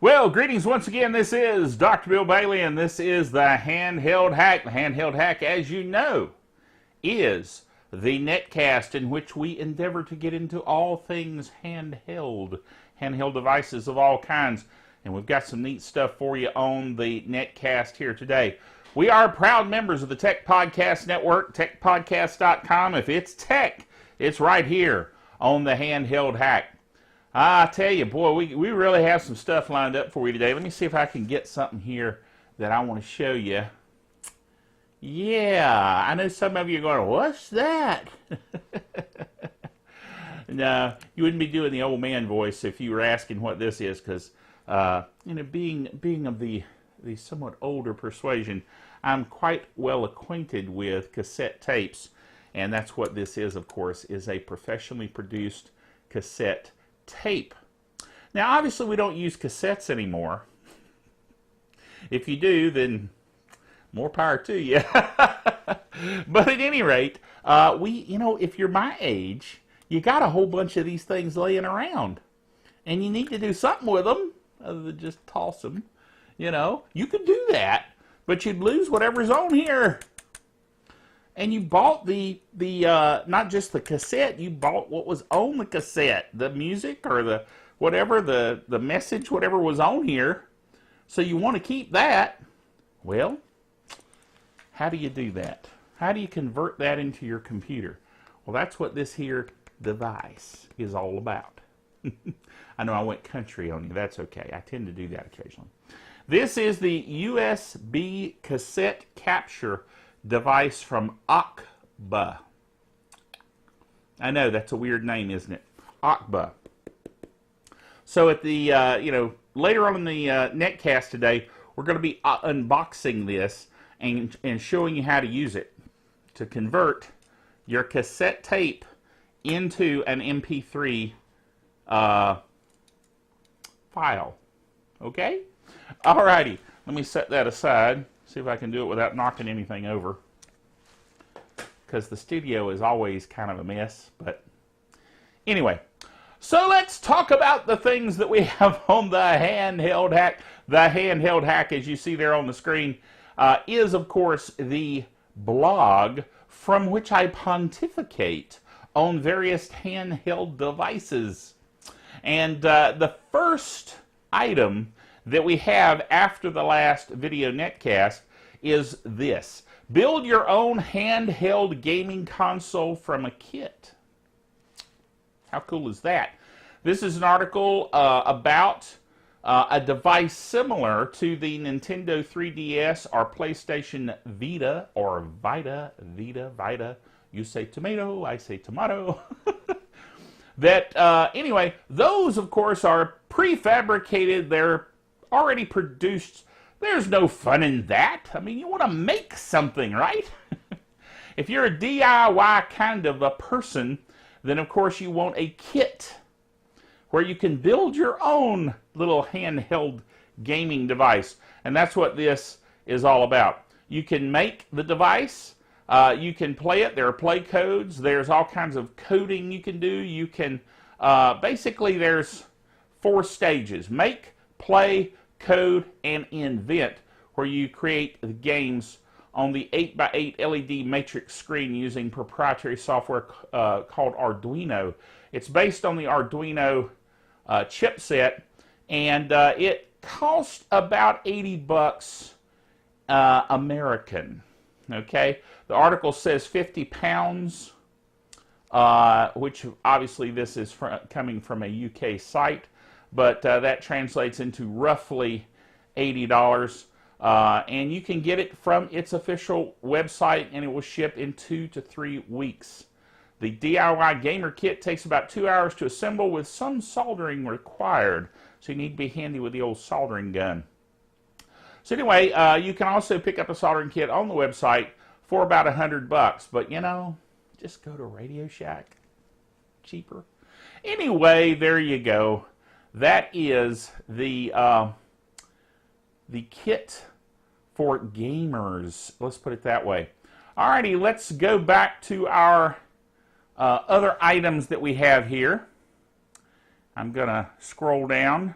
Well, greetings once again. This is Dr. Bill Bailey, and this is the Handheld Hack. The Handheld Hack, as you know, is the netcast in which we endeavor to get into all things handheld devices of all kinds. And we've got some neat stuff for you on the netcast here today. We are proud members of the Tech Podcast Network, techpodcast.com. If it's tech, it's right here on the Handheld Hack. I tell you, boy, we really have some stuff lined up for you today. Let me see if I can get something here that I want to show you. Yeah, I know some of you are going, what's that? No, you wouldn't be doing the old man voice if you were asking what this is, because, you know, being of the somewhat older persuasion, I'm quite well acquainted with cassette tapes. And that's what this is, of course, is a professionally produced cassette tape. Now, obviously, we don't use cassettes anymore. If you do, then more power to you. But at any rate, you know, if you're my age, you got a whole bunch of these things laying around, and you need to do something with them other than just toss them. You know, you could do that, but you'd lose whatever's on here. And you bought the not just the cassette, you bought what was on the cassette, the music or the whatever, the message, whatever was on here. So you want to keep that. Well, how do you do that? How do you convert that into your computer? Well, that's what this here device is all about. I know I went country on you. That's okay. I tend to do that occasionally. This is the USB cassette capture device from OKBA. I know that's a weird name, isn't it? OKBA. So at the you know, later on in the netcast today, we're going to be unboxing this and showing you how to use it to convert your cassette tape into an MP3 file. Okay? Alrighty. Let me set that aside. See if I can do it without knocking anything over, because the studio is always kind of a mess. But anyway, so let's talk about the things that we have on the Handheld Hack. The Handheld Hack, as you see there on the screen, is of course the blog from which I pontificate on various handheld devices. And the first item that we have after the last video netcast is this. Build your own handheld gaming console from a kit. How cool is that? This is an article about a device similar to the Nintendo 3DS or PlayStation Vita or Vita. You say tomato, I say tomato. That, anyway, those, of course, are prefabricated. They're already produced. There's no fun in that. I mean, you want to make something, right? If you're a DIY kind of a person, then of course you want a kit where you can build your own little handheld gaming device. And that's what this is all about. You can make the device. You can play it. There are play codes. There's all kinds of coding you can do. You can, basically there's 4 stages. Make, play, code, and invent, where you create the games on the 8x8 LED matrix screen using proprietary software called Arduino. It's based on the Arduino chipset, and it costs about 80 bucks American. Okay, the article says 50 pounds, which obviously this is coming from a UK site. But that translates into roughly $80. And you can get it from its official website, and it will ship in 2 to 3 weeks. The DIY gamer kit takes about 2 hours to assemble with some soldering required. So you need to be handy with the old soldering gun. So anyway, you can also pick up a soldering kit on the website for about 100 bucks. But, you know, just go to Radio Shack. Cheaper. Anyway, there you go. That is the kit for gamers. Let's put it that way. Alrighty, let's go back to our other items that we have here. I'm going to scroll down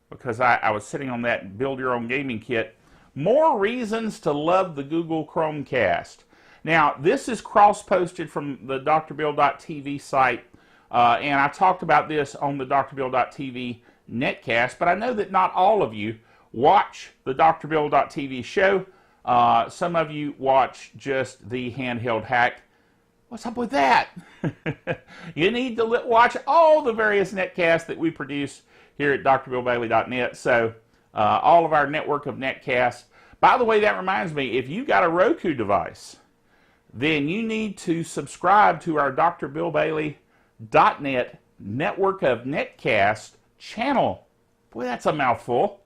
because I was sitting on that build your own gaming kit. More reasons to love the Google Chromecast. Now, this is cross-posted from the drbill.tv site, and I talked about this on the drbill.tv netcast, but I know that not all of you watch the drbill.tv show. Some of you watch just the Handheld Hack. What's up with that? You need to watch all the various netcasts that we produce here at drbillbailey.net. So all of our network of netcasts. By the way, that reminds me, if you got a Roku device, then you need to subscribe to our drbillbailey.net network of netcast channel. Boy, that's a mouthful.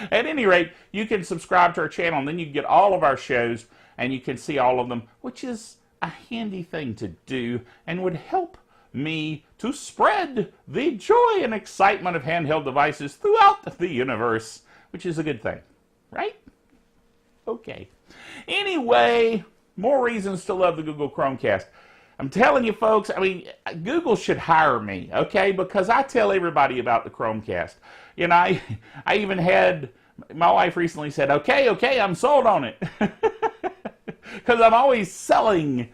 At any rate, you can subscribe to our channel, and then you can get all of our shows, and you can see all of them, which is a handy thing to do and would help me to spread the joy and excitement of handheld devices throughout the universe, which is a good thing, right? Okay. Anyway, more reasons to love the Google Chromecast. I'm telling you, folks, I mean, Google should hire me, okay? Because I tell everybody about the Chromecast. You know, I even had, my wife recently said, okay, I'm sold on it. Because I'm always selling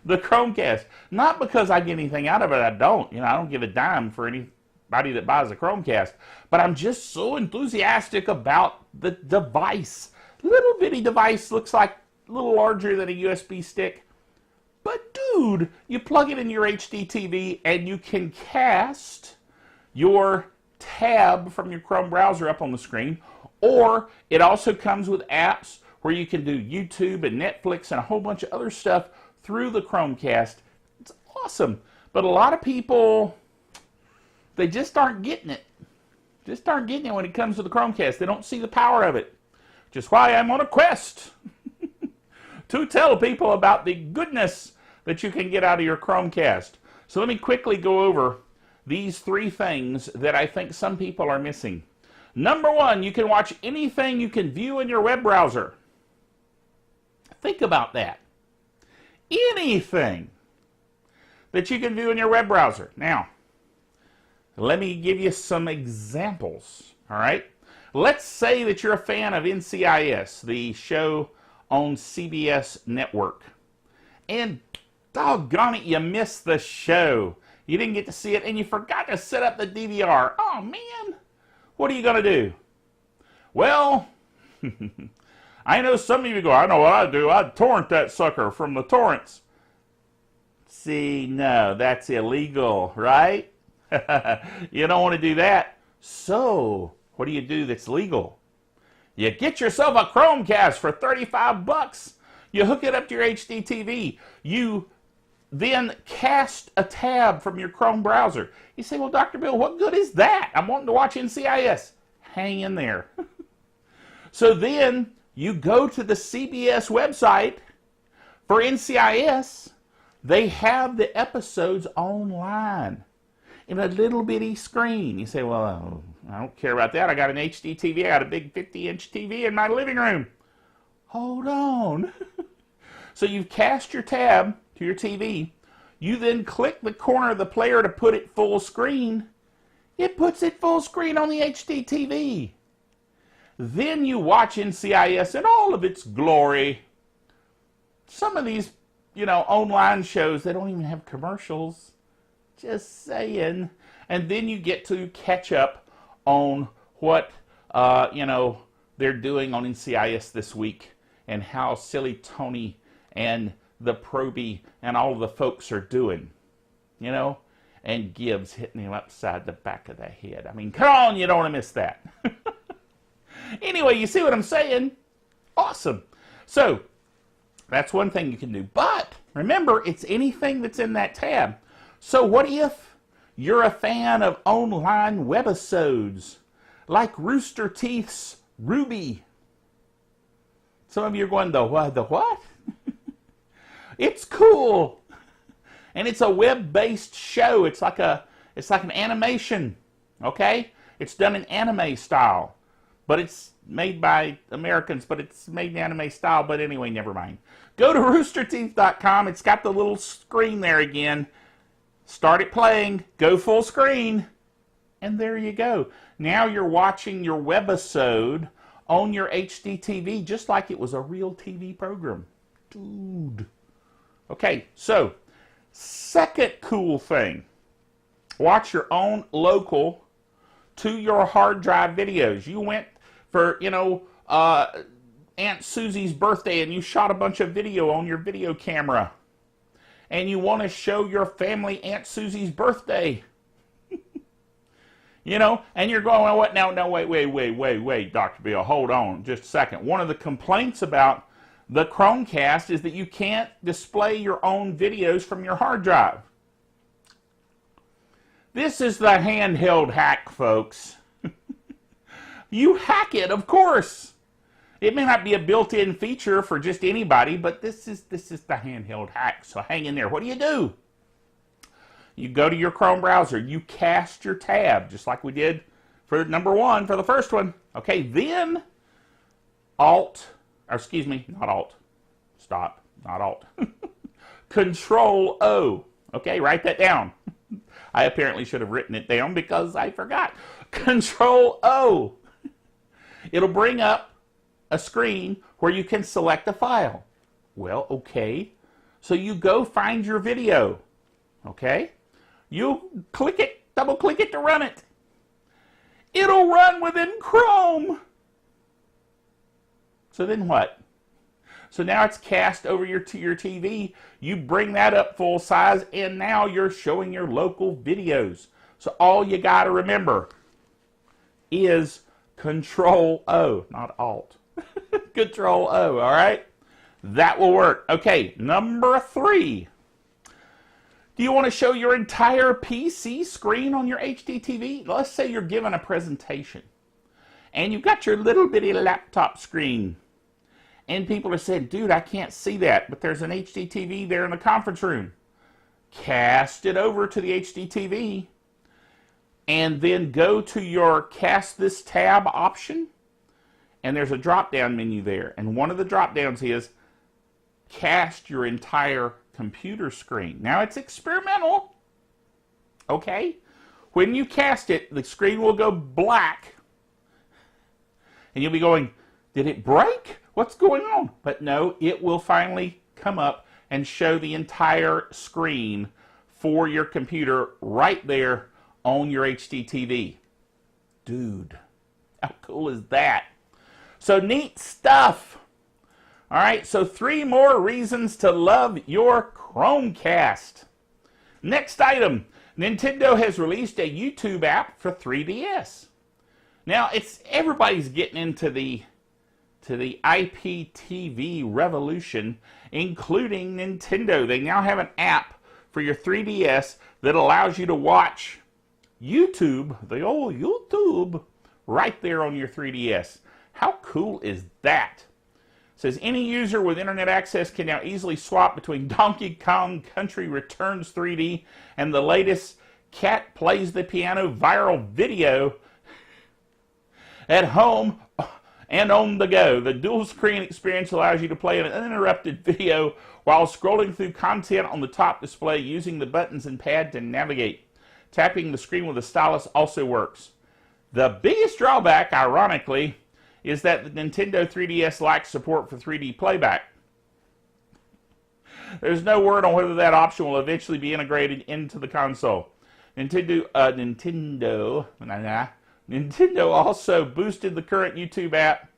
the Chromecast. Not because I get anything out of it, I don't. You know, I don't give a dime for anybody that buys a Chromecast. But I'm just so enthusiastic about the device. Little bitty device, looks like a little larger than a USB stick. But dude, you plug it in your HD TV and you can cast your tab from your Chrome browser up on the screen. Or it also comes with apps where you can do YouTube and Netflix and a whole bunch of other stuff through the Chromecast. It's awesome. But a lot of people, they just aren't getting it. Just aren't getting it when it comes to the Chromecast. They don't see the power of it. Which is why I'm on a quest to tell people about the goodness that you can get out of your Chromecast. So let me quickly go over these 3 things that I think some people are missing. Number 1, you can watch anything you can view in your web browser. Think about that. Anything that you can view in your web browser. Now, let me give you some examples, all right? Let's say that you're a fan of NCIS, the show on CBS Network. And doggone it, you missed the show. You didn't get to see it, and you forgot to set up the DVR. Oh, man. What are you going to do? Well, I know some of you go, I know what I'd do. I'd torrent that sucker from the torrents. See, no, that's illegal, right? You don't want to do that. So, what do you do that's legal? You get yourself a Chromecast for $35. You hook it up to your HD TV. You then cast a tab from your Chrome browser. You say, well, Dr. Bill, what good is that? I'm wanting to watch NCIS. Hang in there. So then you go to the CBS website for NCIS. They have the episodes online in a little bitty screen. You say, well, I don't care about that. I got an HD TV. I got a big 50-inch TV in my living room. Hold on. So you've cast your tab to your TV. You then click the corner of the player to put it full screen. It puts it full screen on the HD TV. Then you watch NCIS in all of its glory. Some of these, online shows, they don't even have commercials. Just saying. And then you get to catch up on what, they're doing on NCIS this week and how silly Tony and the Proby and all of the folks are doing, and Gibbs hitting him upside the back of the head. I mean, come on, you don't want to miss that. Anyway, you see what I'm saying? Awesome. So, that's one thing you can do. But, remember, it's anything that's in that tab. So, what if you're a fan of online webisodes, like Rooster Teeth's Ruby? Some of you are going, the what? It's cool. And it's a web-based show. It's like an animation, okay? It's done in anime style. But it's made by Americans, but it's made in anime style. But anyway, never mind. Go to roosterteeth.com. It's got the little screen there again. Start it playing. Go full screen. And there you go. Now you're watching your webisode on your HD TV just like it was a real TV program. Dude. Okay, so second cool thing. Watch your own local to your hard drive videos. You went for, Aunt Susie's birthday and you shot a bunch of video on your video camera. And you want to show your family Aunt Susie's birthday. And you're going, well, what? No, wait, Dr. Bill, hold on just a second. One of the complaints about the Chromecast is that you can't display your own videos from your hard drive. This is the handheld hack, folks. You hack it, of course. It may not be a built-in feature for just anybody, but this is the handheld hack. So hang in there. What do? You go to your Chrome browser. You cast your tab, just like we did for number 1 for the first one. Okay, then Control O. Okay, write that down. I apparently should have written it down because I forgot. Control O. It'll bring up a screen where you can select a file. Well, okay. So you go find your video. Okay? You click it, double click it to run it. It'll run within Chrome. So then what? So now it's cast over to your TV. You bring that up full size, and now you're showing your local videos. So all you got to remember is Control O, not Alt. Control O, all right? That will work. Okay, number 3. Do you want to show your entire PC screen on your HD TV? Let's say you're giving a presentation, and you've got your little bitty laptop screen. And people are saying, dude, I can't see that, but there's an HD TV there in the conference room. Cast it over to the HD TV, and then go to your Cast This tab option, and there's a drop-down menu there. And one of the drop-downs is cast your entire computer screen. Now, it's experimental, okay? When you cast it, the screen will go black, and you'll be going, did it break? What's going on? But no, it will finally come up and show the entire screen for your computer right there on your HD TV. Dude, how cool is that? So neat stuff. All right, so 3 more reasons to love your Chromecast. Next item, Nintendo has released a YouTube app for 3DS. Now, everybody's getting into the IPTV revolution, including Nintendo. They now have an app for your 3DS that allows you to watch YouTube, the old YouTube, right there on your 3DS. How cool is that? It says any user with internet access can now easily swap between Donkey Kong Country Returns 3D and the latest Cat Plays the Piano viral video at home and on the go. The dual screen experience allows you to play an uninterrupted video while scrolling through content on the top display using the buttons and pad to navigate. Tapping the screen with a stylus also works. The biggest drawback, ironically, is that the Nintendo 3DS lacks support for 3D playback. There's no word on whether that option will eventually be integrated into the console. Nintendo also boosted the current YouTube app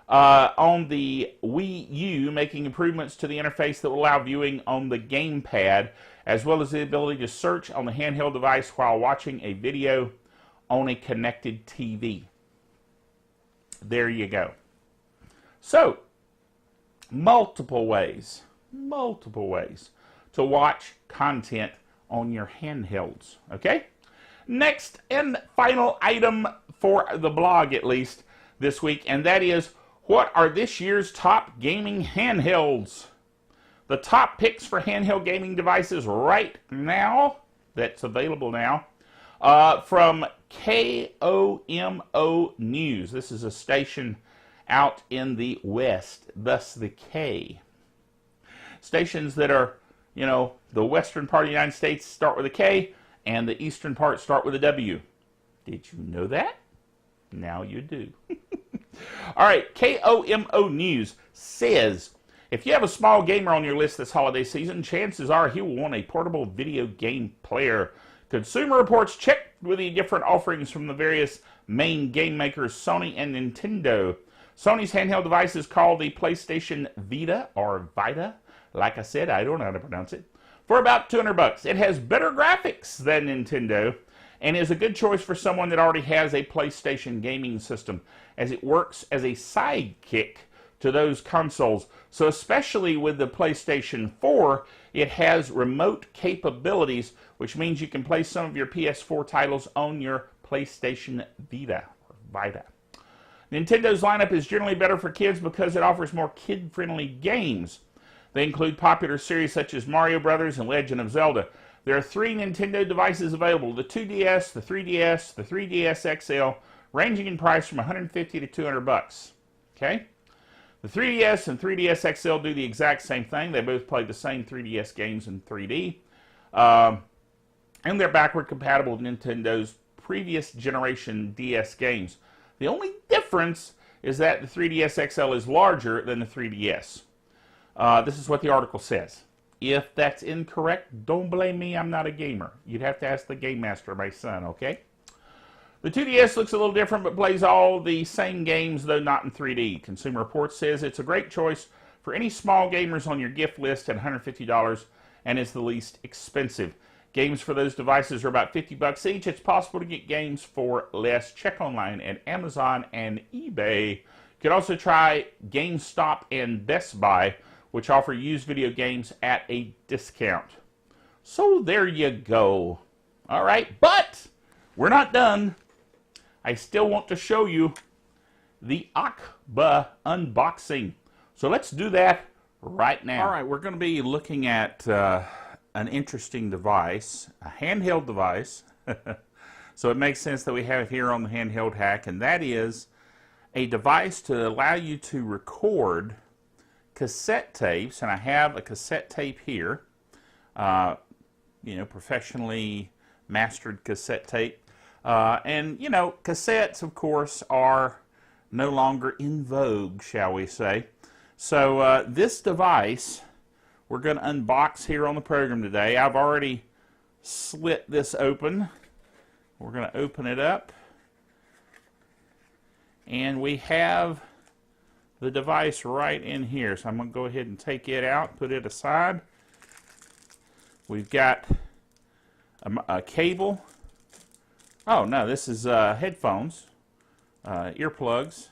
on the Wii U, making improvements to the interface that will allow viewing on the gamepad, as well as the ability to search on the handheld device while watching a video on a connected TV. There you go. So, multiple ways to watch content on your handhelds, okay? Next and final item for the blog, at least this week, and that is, what are this year's top gaming handhelds? The top picks for handheld gaming devices right now, that's available now, from KOMO News. This is a station out in the West, thus the K. Stations that are, the western part of the United States start with a K, and the eastern part start with a W. Did you know that? Now you do. All right, KOMO News says, if you have a small gamer on your list this holiday season, chances are he will want a portable video game player. Consumer Reports checked with the different offerings from the various main game makers, Sony and Nintendo. Sony's handheld device is called the PlayStation Vita, or Vita. Like I said, I don't know how to pronounce it. For about $200. It has better graphics than Nintendo and is a good choice for someone that already has a PlayStation gaming system, as it works as a sidekick to those consoles. So especially with the PlayStation 4, it has remote capabilities, which means you can play some of your PS4 titles on your PlayStation Vita, or Vita. Nintendo's lineup is generally better for kids because it offers more kid-friendly games. They include popular series such as Mario Brothers and Legend of Zelda. There are 3 Nintendo devices available: the 2DS, the 3DS, the 3DS XL, ranging in price from $150 to $200. Okay? The 3DS and 3DS XL do the exact same thing. They both play the same 3DS games in 3D. And they're backward compatible with Nintendo's previous generation DS games. The only difference is that the 3DS XL is larger than the 3DS. This is what the article says. If that's incorrect, don't blame me, I'm not a gamer. You'd have to ask the game master, my son, okay? The 2DS looks a little different, but plays all the same games, though not in 3D. Consumer Reports says it's a great choice for any small gamers on your gift list at $150 and is the least expensive. Games for those devices are about $50 each. It's possible to get games for less. Check online at Amazon and eBay. You can also try GameStop and Best Buy, which offer used video games at a discount. So there you go. All right, but we're not done. I still want to show you the OKBA unboxing. So let's do that right now. All right, we're going to be looking at an interesting device, a handheld device. So it makes sense that we have it here on the handheld hack, and that is a device to allow you to record cassette tapes. And I have a cassette tape here, you know, professionally mastered cassette tape. And, you know, cassettes, of course, are no longer in vogue, shall we say. So this device we're going to unbox here on the program today. I've already slit this open. We're going to open it up. And we have the device right in here. So I'm going to go ahead and take it out, put it aside. We've got a cable. Oh, no, this is headphones, earplugs.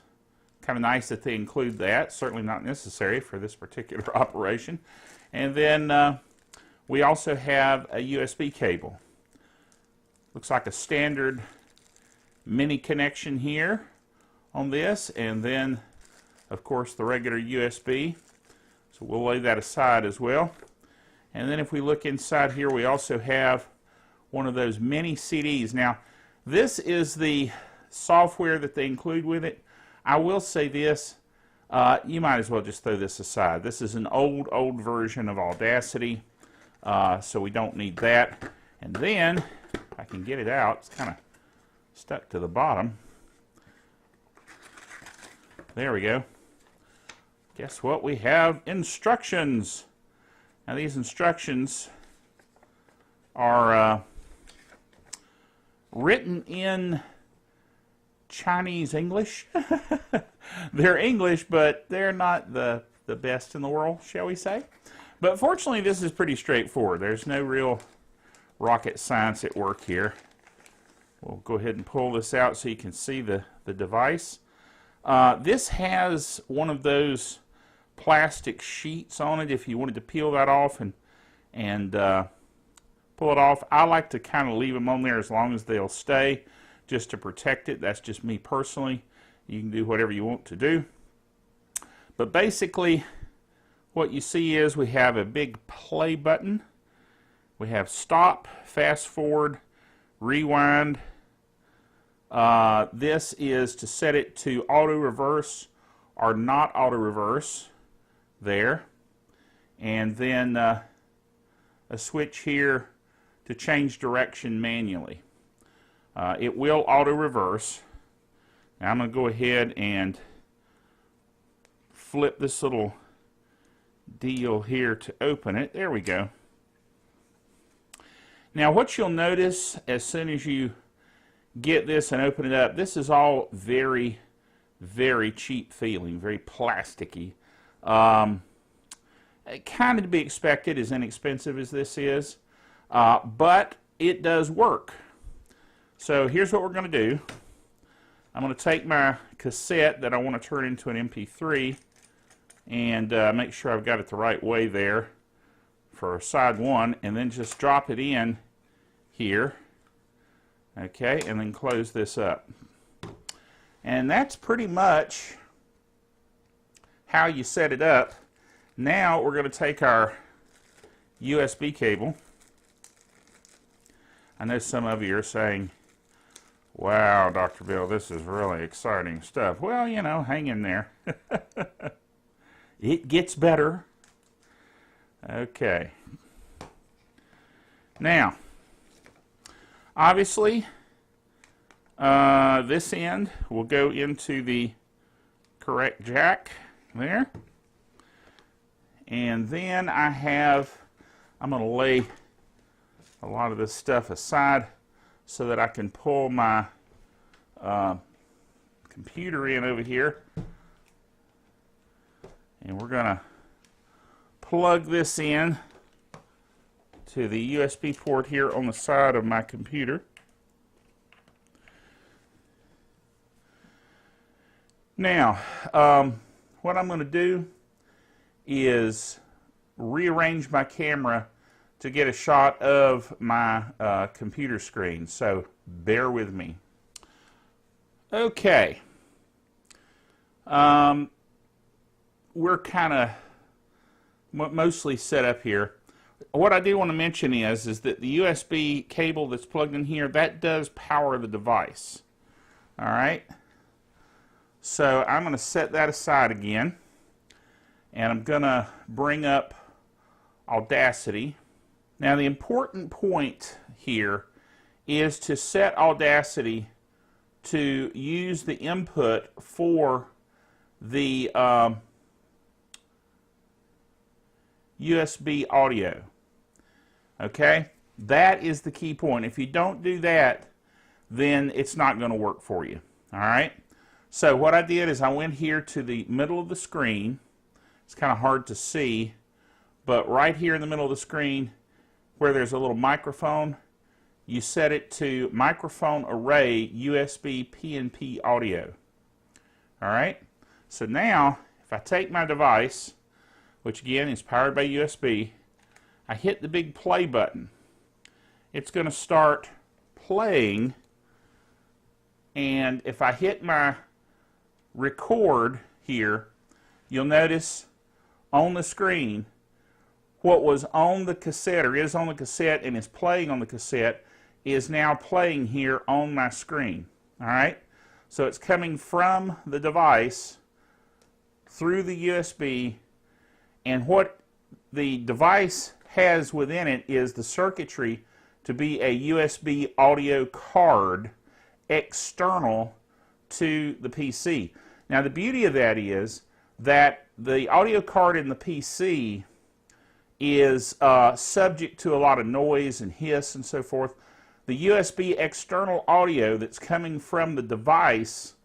Kind of nice that they include that. Certainly not necessary for this particular operation. And then we also have a USB cable. Looks like a standard mini connection here on this. And then, of course, the regular USB. So we'll lay that aside as well. And then if we look inside here, we also have one of those mini CDs. Now, this is the software that they include with it. I will say this, you might as well just throw this aside. This is an old version of Audacity, so we don't need that. And then, if I can get it out, it's kind of stuck to the bottom. There we go. Guess what? We have instructions. Now these instructions are written in Chinese English. They're English, but they're not the best in the world, shall we say. But fortunately, this is pretty straightforward. There's no real rocket science at work here. We'll go ahead and pull this out so you can see the device. This has one of those plastic sheets on it if you wanted to peel that off and pull it off. I like to kind of leave them on there as long as they'll stay, just to protect it. That's just me personally. You can do whatever you want to do. But basically, what you see is we have a big play button. We have stop, fast forward, rewind. This is to set it to auto reverse or not auto reverse there. And then a switch here to change direction manually. It will auto reverse. Now I'm going to go ahead and flip this little deal here to open it. There we go. Now what you'll notice as soon as you get this and open it up, this is all very, very cheap feeling, very plasticky. Kind of to be expected, as inexpensive as this is, but it does work. So here's what we're going to do. I'm going to take my cassette that I want to turn into an MP3 and make sure I've got it the right way there for side one, and then just drop it in here. Okay, and then close this up. And that's pretty much how you set it up. Now we're going to take our USB cable. I know some of you are saying, wow, Dr. Bill, this is really exciting stuff. Well, you know, hang in there. It gets better. Okay. Now, obviously, this end will go into the correct jack there. And then I'm going to lay a lot of this stuff aside so that I can pull my computer in over here. And we're going to plug this in to the USB port here on the side of my computer. Now, what I'm going to do is rearrange my camera to get a shot of my computer screen, so bear with me. Okay. We're kind of mostly set up here. What I do want to mention is that the USB cable that's plugged in here, that does power the device. All right. So I'm going to set that aside again, and I'm going to bring up Audacity. Now the important point here is to set Audacity to use the input for the USB audio. Okay? That is the key point. If you don't do that, then it's not going to work for you. All right? So what I did is I went here to the middle of the screen. It's kind of hard to see, but right here in the middle of the screen where there's a little microphone, you set it to microphone array USB PNP audio. All right? So now, if I take my device, which again is powered by USB, I hit the big play button. It's going to start playing, and if I hit my record here, you'll notice on the screen what was on the cassette, or is on the cassette and is playing on the cassette, is now playing here on my screen. All right? So it's coming from the device through the USB, and what the device has within it is the circuitry to be a USB audio card external to the PC. Now the beauty of that is that the audio card in the PC is subject to a lot of noise and hiss and so forth. The USB external audio that's coming from the device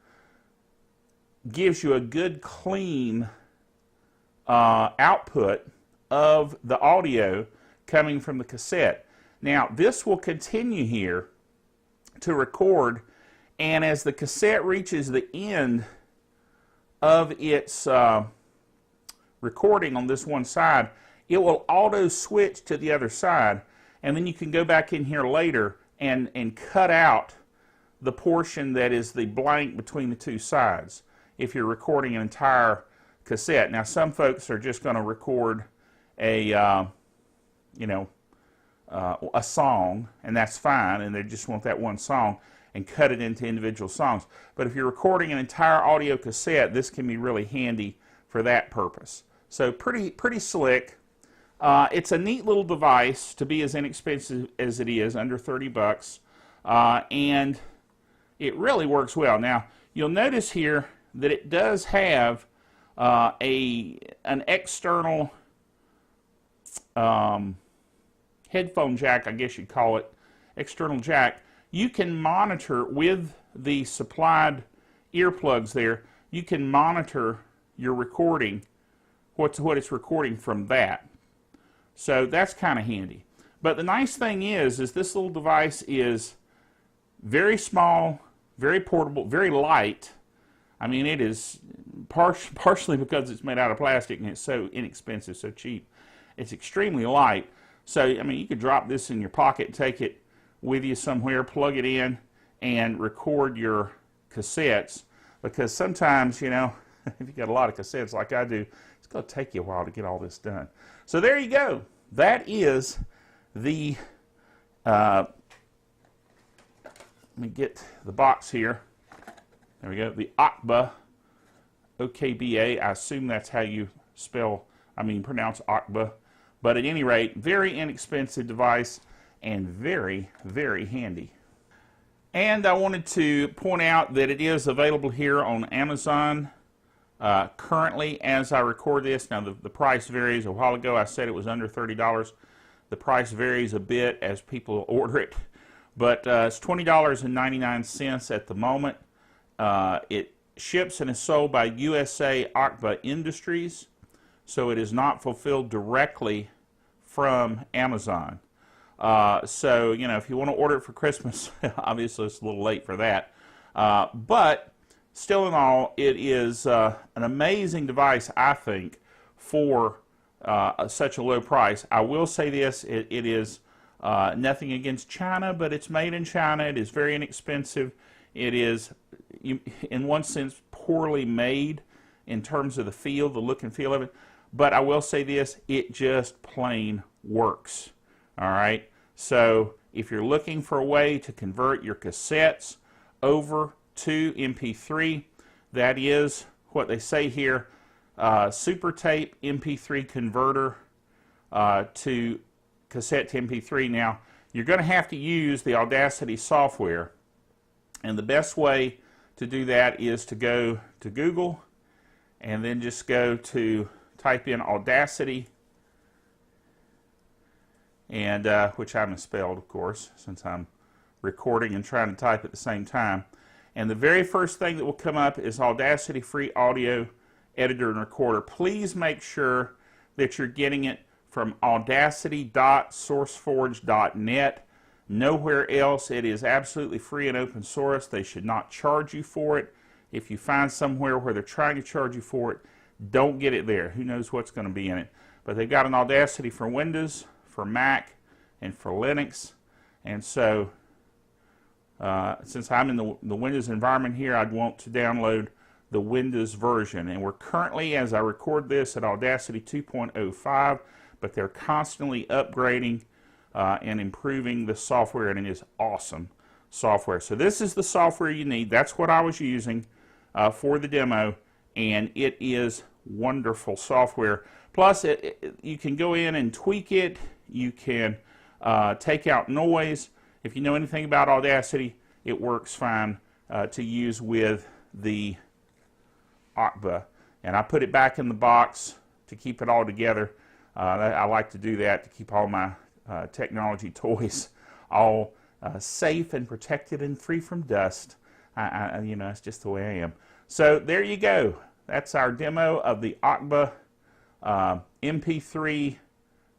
gives you a good clean output of the audio coming from the cassette. Now this will continue here to record, and as the cassette reaches the end of its recording on this one side, it will auto switch to the other side, and then you can go back in here later and cut out the portion that is the blank between the two sides if you're recording an entire cassette. Now some folks are just going to record a a song, and that's fine, and they just want that one song and cut it into individual songs. But if you're recording an entire audio cassette, this can be really handy for that purpose. So pretty slick. It's a neat little device to be as inexpensive as it is, under 30 bucks. and it really works well. Now, you'll notice here that it does have an external headphone jack, I guess you'd call it, external jack. You can monitor with the supplied earplugs there. You can monitor your recording, what it's recording from that. So that's kind of handy. But the nice thing is this little device is very small, very portable, very light. I mean, it is partially because it's made out of plastic and it's so inexpensive, so cheap. It's extremely light. So, I mean, you could drop this in your pocket, take it with you somewhere, plug it in, and record your cassettes. Because sometimes, you know, if you got a lot of cassettes like I do, it's going to take you a while to get all this done. So there you go. That is the, let me get the box here. There we go. The OKBA, OKBA. I assume that's how you pronounce OKBA. But at any rate, very inexpensive device and very, very handy. And I wanted to point out that it is available here on Amazon currently as I record this. Now the price varies. A while ago I said it was under $30. The price varies a bit as people order it. But it's $20.99 at the moment. It ships and is sold by USA OKBA Industries. So it is not fulfilled directly from Amazon. So, you know, if you want to order it for Christmas, obviously it's a little late for that. But still in all, it is an amazing device, I think, for such a low price. I will say this, it is nothing against China, but it's made in China. It is very inexpensive. It is, in one sense, poorly made in terms of the feel, the look and feel of it. But I will say this, it just plain works. All right, so if you're looking for a way to convert your cassettes over to MP3, that is what they say here, Super Tape MP3 Converter to cassette to MP3. Now, you're going to have to use the Audacity software, and the best way to do that is to go to Google and then just go to type in Audacity, and which I misspelled, of course, since I'm recording and trying to type at the same time. And the very first thing that will come up is Audacity Free Audio Editor and Recorder. Please make sure that you're getting it from audacity.sourceforge.net. Nowhere else. It is absolutely free and open source. They should not charge you for it. If you find somewhere where they're trying to charge you for it, don't get it there. Who knows what's going to be in it. But they've got an Audacity for Windows, for Mac, and for Linux. And so, since I'm in the Windows environment here, I'd want to download the Windows version. And we're currently, as I record this, at Audacity 2.05, but they're constantly upgrading and improving the software, and it is awesome software. So this is the software you need. That's what I was using for the demo, and it is wonderful software. Plus, you can go in and tweak it. You can take out noise. If you know anything about Audacity, it works fine to use with the OKBA. And I put it back in the box to keep it all together. I like to do that to keep all my technology toys all safe and protected and free from dust. You know, it's just the way I am. So there you go. That's our demo of the OKBA MP3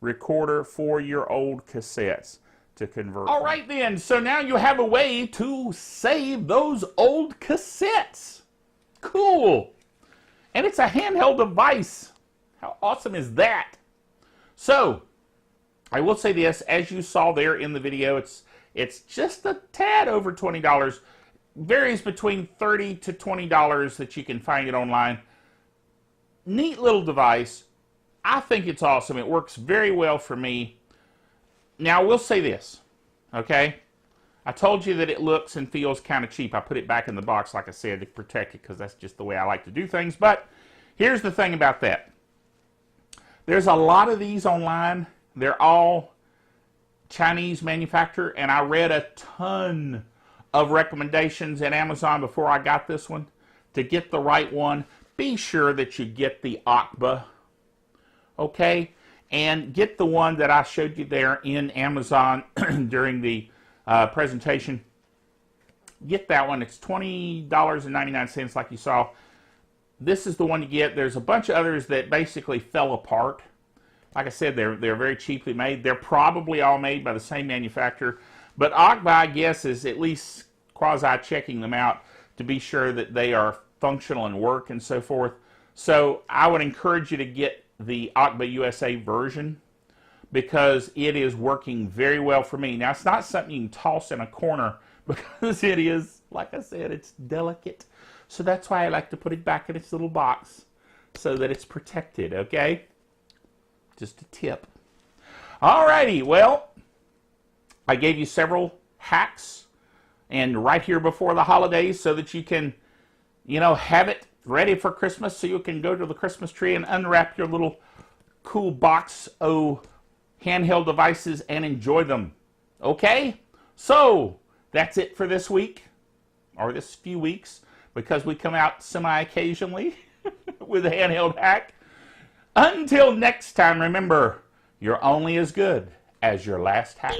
recorder for your old cassettes to convert. All right then, so now you have a way to save those old cassettes. Cool. And it's a handheld device. How awesome is that? So, I will say this, as you saw there in the video, it's just a tad over $20. Varies between $30 to $20 that you can find it online. Neat little device. I think it's awesome. It works very well for me. Now, I will say this, okay? I told you that it looks and feels kind of cheap. I put it back in the box, like I said, to protect it, because that's just the way I like to do things. But here's the thing about that. There's a lot of these online. They're all Chinese manufacturer, and I read a ton of recommendations at Amazon before I got this one. To get the right one, be sure that you get the OKBA, okay? And get the one that I showed you there in Amazon during the presentation. Get that one. It's $20.99 like you saw. This is the one to get. There's a bunch of others that basically fell apart. Like I said, they're very cheaply made. They're probably all made by the same manufacturer. But OKBA, I guess, is at least quasi-checking them out to be sure that they are functional and work and so forth. So I would encourage you to get the OKBA USA version because it is working very well for me. Now, it's not something you can toss in a corner because it is, like I said, it's delicate. So that's why I like to put it back in its little box so that it's protected, okay? Just a tip. Alrighty, well, I gave you several hacks and right here before the holidays so that you can, you know, have it ready for Christmas so you can go to the Christmas tree and unwrap your little cool box of handheld devices and enjoy them. Okay? So, that's it for this week, or this few weeks, because we come out semi-occasionally with a handheld hack. Until next time, remember, you're only as good as your last hack.